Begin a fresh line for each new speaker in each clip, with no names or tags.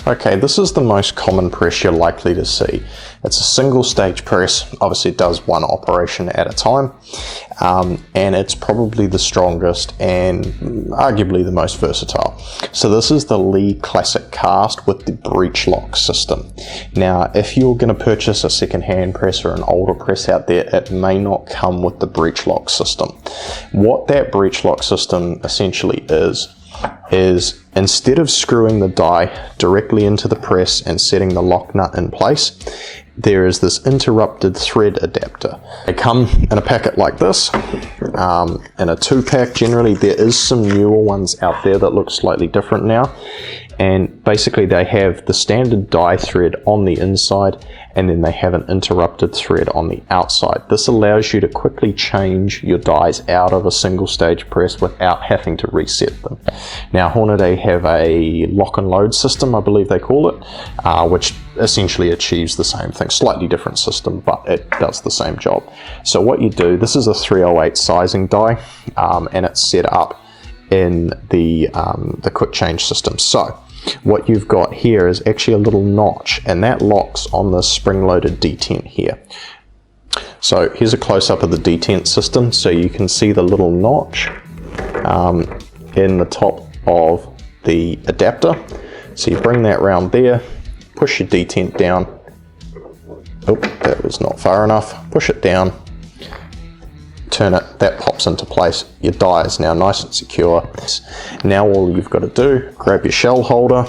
Okay, this is the most common press you're likely to see. It's a single stage press. Obviously it does one operation at a time, and it's probably the strongest and arguably the most versatile. So this is the Lee Classic Cast with the Breechlock system. Now if you're going to purchase a second-hand press or an older press out there, it may not come with the Breechlock system. What that Breechlock system essentially is instead of screwing the die directly into the press and setting the lock nut in place, there is this interrupted thread adapter. They come in a packet like this, in a 2-pack generally. There is some newer ones out there that look slightly different now, and basically they have the standard die thread on the inside and then they have an interrupted thread on the outside. This allows you to quickly change your dies out of a single stage press without having to reset them. Now Hornady have a lock and load system, I believe they call it, which essentially achieves the same thing. Slightly different system, but it does the same job. So what you do, this is a 308 sizing die, and it's set up in the quick change system. So what you've got here is actually a little notch, and that locks on the spring-loaded detent here. So here's a close-up of the detent system, so you can see the little notch in the top of the adapter. So you bring that round there, push your detent down. Oh, that was not far enough. Push it down, turn it, that pops into place. Your die is now nice and secure. Now all you've got to do, grab your shell holder,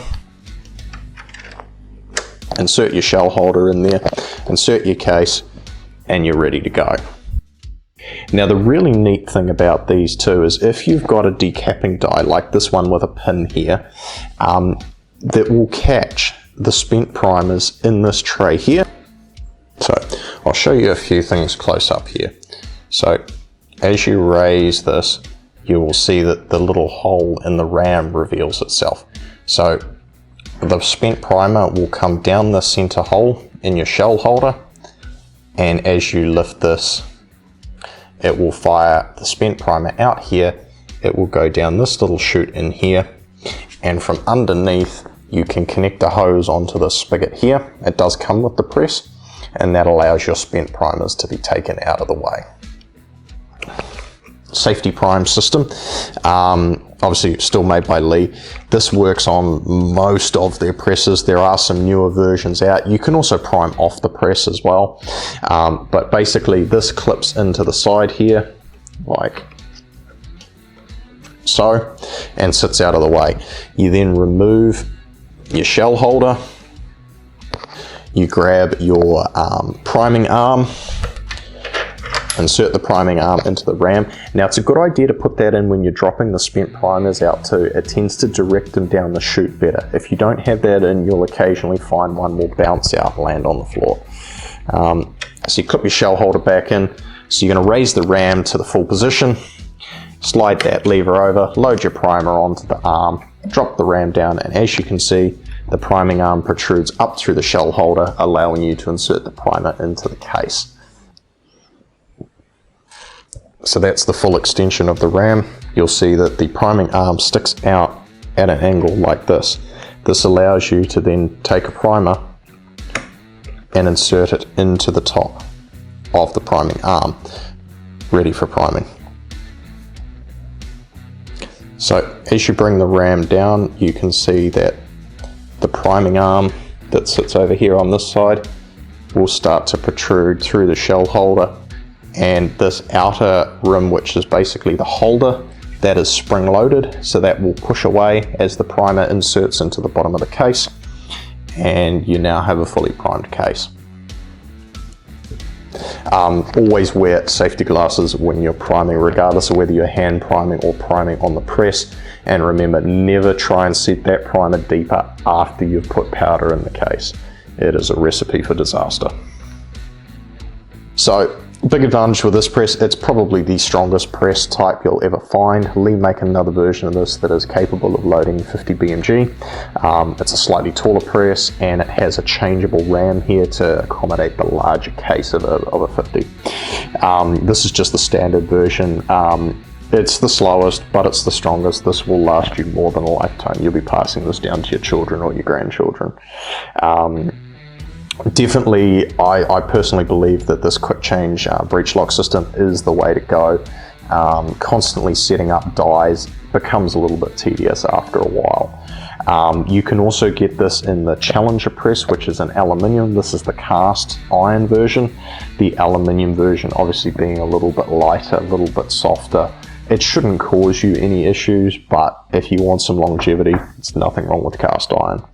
insert your shell holder in there, insert your case, and you're ready to go. Now the really neat thing about these two is if you've got a decapping die like this one with a pin here, that will catch the spent primers in this tray here. So I'll show you a few things close up here. So as you raise this, you will see that the little hole in the ram reveals itself. So the spent primer will come down the center hole in your shell holder, and as you lift this, it will fire the spent primer out here. It will go down this little chute in here, and from underneath you can connect the hose onto the spigot here. It does come with the press, and that allows your spent primers to be taken out of the way. Safety prime system, obviously still made by Lee. This works on most of their presses. There are some newer versions out. You can also prime off the press as well, but basically this clips into the side here like so and sits out of the way. You then remove your shell holder, you grab your priming arm, insert the priming arm into the ram. Now it's a good idea to put that in when you're dropping the spent primers out too. It tends to direct them down the chute better. If you don't have that in, you'll occasionally find one will bounce out and land on the floor. So you clip your shell holder back in. So you're going to raise the ram to the full position, slide that lever over, load your primer onto the arm, drop the ram down, and as you can see, the priming arm protrudes up through the shell holder, allowing you to insert the primer into the case. So that's the full extension of the ram. You'll see that the priming arm sticks out at an angle like this. This allows you to then take a primer and insert it into the top of the priming arm, ready for priming. So as you bring the ram down, you can see that the priming arm that sits over here on this side will start to protrude through the shell holder, and this outer rim, which is basically the holder, that is spring loaded, so that will push away as the primer inserts into the bottom of the case, and you now have a fully primed case. Always wear safety glasses when you're priming, regardless of whether you're hand priming or priming on the press, and remember, never try and set that primer deeper after you've put powder in the case. It is a recipe for disaster. So big advantage with this press, it's probably the strongest press type you'll ever find. Lee make another version of this that is capable of loading 50 BMG. It's a slightly taller press, and it has a changeable ram here to accommodate the larger case of a 50. This is just the standard version. It's the slowest, but it's the strongest. This will last you more than a lifetime. You'll be passing this down to your children or your grandchildren. Definitely, I personally believe that this quick change breechlock system is the way to go. Constantly setting up dies becomes a little bit tedious after a while. You can also get this in the Challenger press, which is an aluminium. This is the cast iron version. The aluminium version obviously being a little bit lighter, a little bit softer. It shouldn't cause you any issues, but if you want some longevity, it's nothing wrong with cast iron.